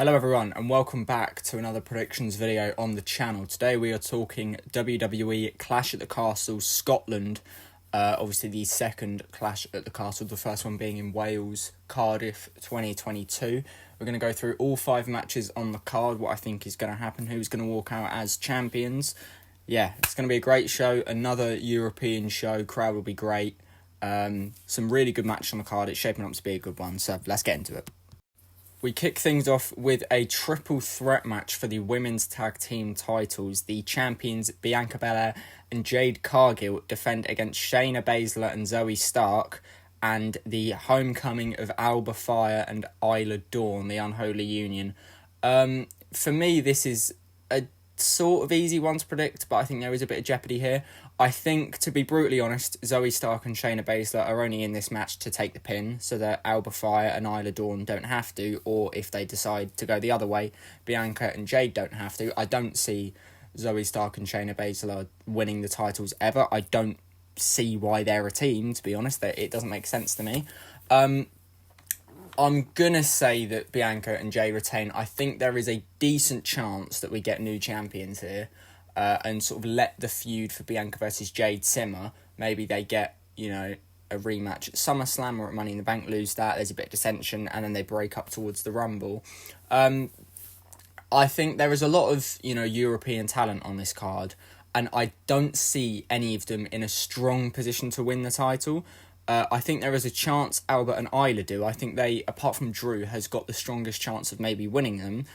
Hello everyone and welcome back to another predictions video on the channel. Today we are talking WWE Clash at the Castle Scotland. Obviously the second Clash at the Castle, the first one being in Wales, Cardiff 2022. We're going to go through all 5 matches on the card, what I think is going to happen, who's going to walk out as champions. Yeah, it's going to be a great show, another European show, crowd will be great. Some really good matches on the card, it's shaping up to be a good one, so let's get into it. We kick things off with a triple threat match for the women's tag team titles. The champions Bianca Belair and Jade Cargill defend against Shayna Baszler and Zoe Stark, and the homecoming of Alba Fire and Isla Dawn, the unholy union. For me, this is a sort of easy one to predict, but I think there is a bit of jeopardy here. I think, to be brutally honest, Zoe Stark and Shayna Baszler are only in this match to take the pin, so that Alba Fire and Isla Dawn don't have to, or if they decide to go the other way, Bianca and Jade don't have to. I don't see Zoe Stark and Shayna Baszler winning the titles ever. I don't see why they're a team, to be honest. It doesn't make sense to me. I'm going to say that Bianca and Jade retain. I think there is a decent chance that we get new champions here. And sort of let the feud for Bianca versus Jade simmer. Maybe they get, a rematch at SummerSlam or at Money in the Bank, lose that, there's a bit of dissension, and then they break up towards the Rumble. I think there is a lot of, European talent on this card, and I don't see any of them in a strong position to win the title. I think there is a chance Albert and Isla do. I think they, apart from Drew, has got the strongest chance of maybe winning them,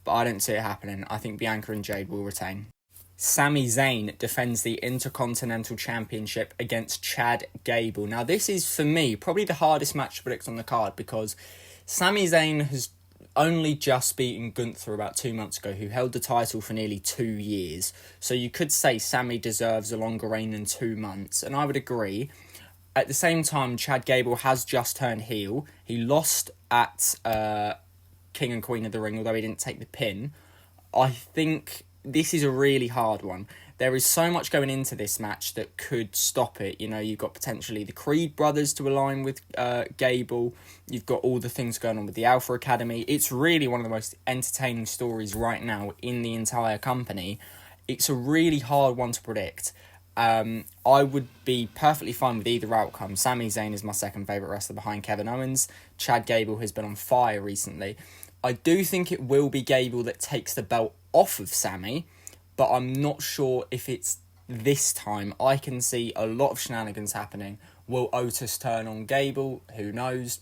but I don't see it happening. I think Bianca and Jade will retain. Sami Zayn defends the Intercontinental Championship against Chad Gable. Now, this is, for me, probably the hardest match to predict on the card, because Sami Zayn has only just beaten Gunther about 2 months ago, who held the title for nearly 2 years. So you could say Sami deserves a longer reign than 2 months, and I would agree. At the same time, Chad Gable has just turned heel. He lost at King and Queen of the Ring, although he didn't take the pin. I think this is a really hard one. There is so much going into this match that could stop it. You've got potentially the Creed brothers to align with Gable. You've got all the things going on with the Alpha Academy. It's really one of the most entertaining stories right now in the entire company. It's a really hard one to predict. I would be perfectly fine with either outcome. Sami Zayn is my second favourite wrestler behind Kevin Owens. Chad Gable has been on fire recently. I do think it will be Gable that takes the belt off of Sami, but I'm not sure if it's this time. I can see a lot of shenanigans happening. Will Otis turn on Gable? Who knows?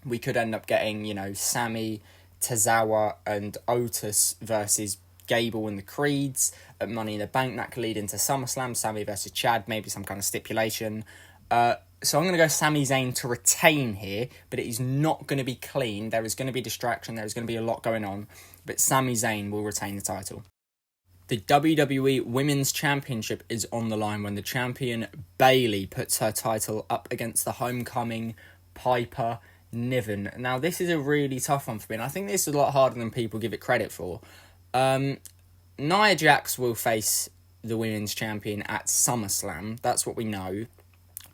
We could end up getting, Sami, Tozawa and Otis versus Gable and the Creeds at Money in the Bank. That could lead into SummerSlam, Sami versus Chad, maybe some kind of stipulation. So I'm going to go Sami Zayn to retain here, but it is not going to be clean. There is going to be distraction. There is going to be a lot going on, but Sami Zayn will retain the title. The WWE Women's Championship is on the line when the champion Bayley puts her title up against the homecoming Piper Niven. Now, this is a really tough one for me, and I think this is a lot harder than people give it credit for. Nia Jax will face the women's champion at SummerSlam. That's what we know.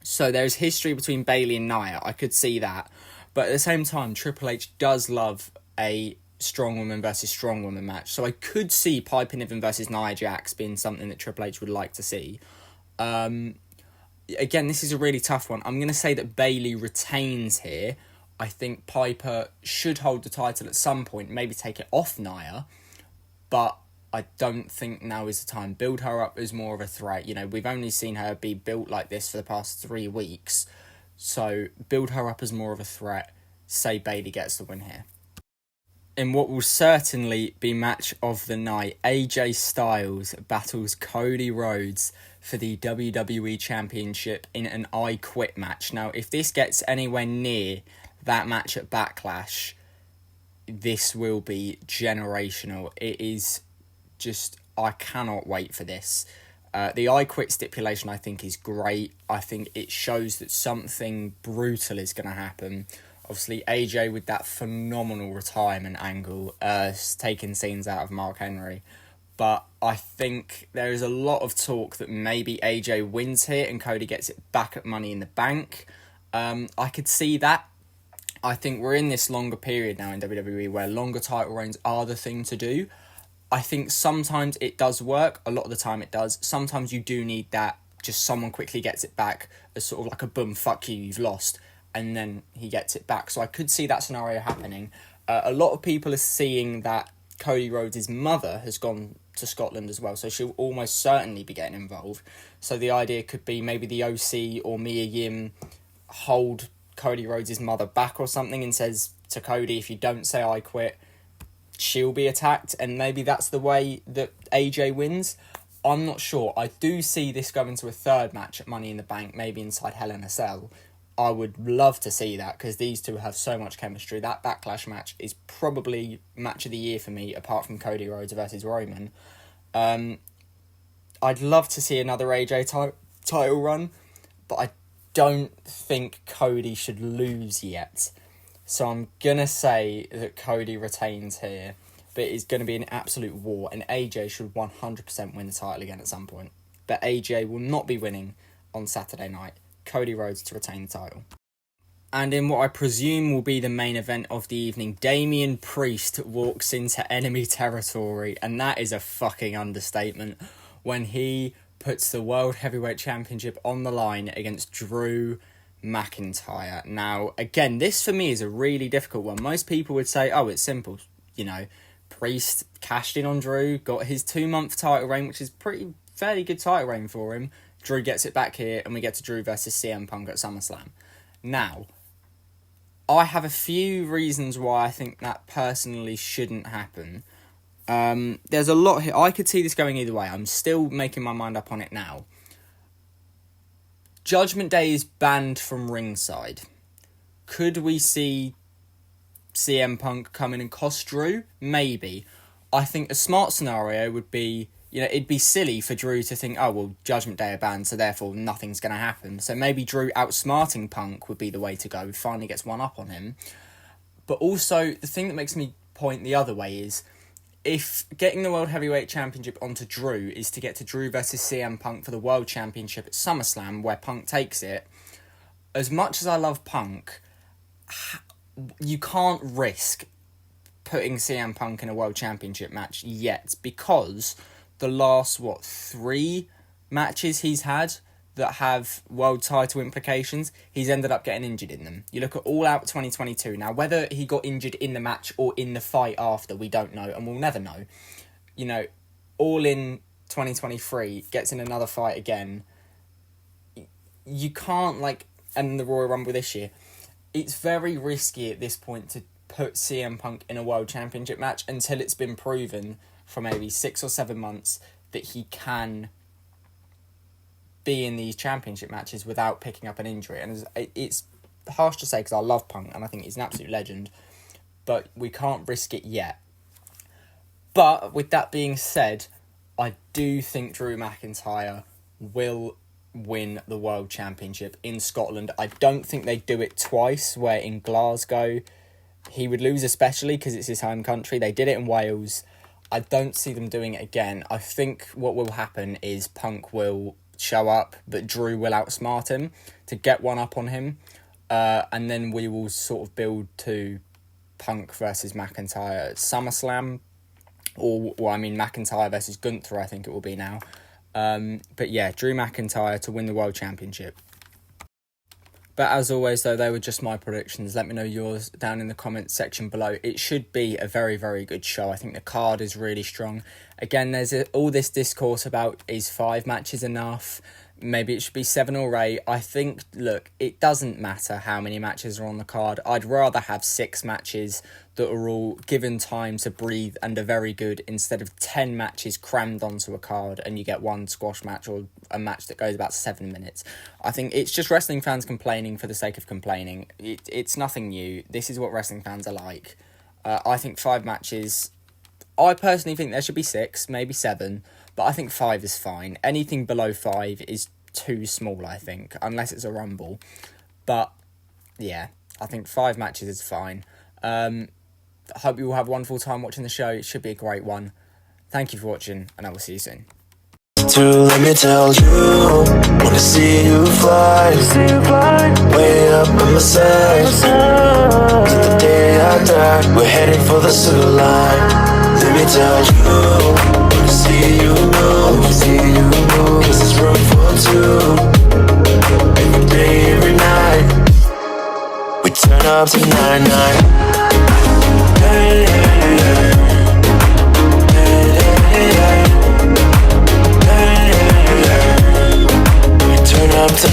So there's history between Bayley and Nia. I could see that. But at the same time, Triple H does love a strong woman versus strong woman match. So I could see Piper Niven versus Nia Jax being something that Triple H would like to see. Again, this is a really tough one. I'm going to say that Bayley retains here. I think Piper should hold the title at some point, maybe take it off Nia. But I don't think now is the time. Build her up as more of a threat. We've only seen her be built like this for the past 3 weeks. So build her up as more of a threat. Say Bayley gets the win here. In what will certainly be match of the night, AJ Styles battles Cody Rhodes for the WWE Championship in an I Quit match. Now, if this gets anywhere near that match at Backlash, this will be generational. It is just, I cannot wait for this. The I Quit stipulation, I think, is great. I think it shows that something brutal is going to happen. Obviously, AJ with that phenomenal retirement angle, taking scenes out of Mark Henry. But I think there is a lot of talk that maybe AJ wins here and Cody gets it back at Money in the Bank. I could see that. I think we're in this longer period now in WWE where longer title reigns are the thing to do. I think sometimes it does work. A lot of the time it does. Sometimes you do need that. Just someone quickly gets it back as sort of like a boom, fuck you, you've lost. And then he gets it back. So I could see that scenario happening. A lot of people are seeing that Cody Rhodes' mother has gone to Scotland as well. So she'll almost certainly be getting involved. So the idea could be maybe the OC or Mia Yim hold Cody Rhodes' mother back or something and says to Cody, if you don't say I quit, she'll be attacked. And maybe that's the way that AJ wins. I'm not sure. I do see this going to a third match at Money in the Bank, maybe inside Hell in a Cell. I would love to see that because these two have so much chemistry. That Backlash match is probably match of the year for me, apart from Cody Rhodes versus Roman. I'd love to see another AJ title run, but I don't think Cody should lose yet. So I'm going to say that Cody retains here. But it's going to be an absolute war, and AJ should 100% win the title again at some point. But AJ will not be winning on Saturday night. Cody Rhodes to retain the title. And in what I presume will be the main event of the evening, Damian Priest walks into enemy territory, and that is a fucking understatement, when he puts the World Heavyweight Championship on the line against Drew McIntyre. Now, again, this for me is a really difficult one. Most people would say, oh, it's simple, Priest cashed in on Drew, got his 2-month title reign, which is fairly good title reign for him. Drew gets it back here, and we get to Drew versus CM Punk at SummerSlam. Now, I have a few reasons why I think that personally shouldn't happen. There's a lot here. I could see this going either way. I'm still making my mind up on it now. Judgment Day is banned from ringside. Could we see CM Punk come in and cost Drew? Maybe. I think a smart scenario would be, it'd be silly for Drew to think, oh, well, Judgment Day are banned, so therefore nothing's going to happen. So maybe Drew outsmarting Punk would be the way to go. Finally gets one up on him. But also, the thing that makes me point the other way is, if getting the World Heavyweight Championship onto Drew is to get to Drew versus CM Punk for the World Championship at SummerSlam, where Punk takes it, as much as I love Punk, you can't risk putting CM Punk in a World Championship match yet, because the last, 3 matches he's had that have world title implications, he's ended up getting injured in them. You look at All Out 2022. Now, whether he got injured in the match or in the fight after, we don't know, and we'll never know. All In 2023 gets in another fight again. You can't, and the Royal Rumble this year, it's very risky at this point to put CM Punk in a World Championship match until it's been proven for maybe 6 or 7 months that he can be in these championship matches without picking up an injury. And it's harsh to say because I love Punk and I think he's an absolute legend, but we can't risk it yet. But with that being said, I do think Drew McIntyre will win the World Championship in Scotland. I don't think they do it twice, where in Glasgow he would lose, especially because it's his home country. They did it in Wales. I don't see them doing it again. I think what will happen is Punk will show up, but Drew will outsmart him to get one up on him, and then we will sort of build to Punk versus McIntyre at SummerSlam, or McIntyre versus Gunther, I think it will be now. But yeah, Drew McIntyre to win the World Championship. But as always, though, they were just my predictions. Let me know yours down in the comments section below. It should be a very, very good show. I think the card is really strong. Again, there's all this discourse about, is 5 matches enough? Maybe it should be 7 or 8. I think, look, it doesn't matter how many matches are on the card. I'd rather have 6 matches that are all given time to breathe and are very good, instead of 10 matches crammed onto a card and you get one squash match or a match that goes about 7 minutes. I think it's just wrestling fans complaining for the sake of complaining. It's nothing new. This is what wrestling fans are like. I think 5 matches... I personally think there should be 6, maybe 7, but I think 5 is fine. Anything below 5 is too small, I think, unless it's a Rumble. But, yeah, I think 5 matches is fine. I hope you all have a wonderful time watching the show. It should be a great one. Thank you for watching, and I will see you soon. to, let me tell you. Wanna see you fly, way up on my side. To the day I die, we're headed for the silver line. Let me tell you, wanna see you move, cause there's room for two. Every day, every night, we turn up to 9-9. Hey, hey, hey. Turn up to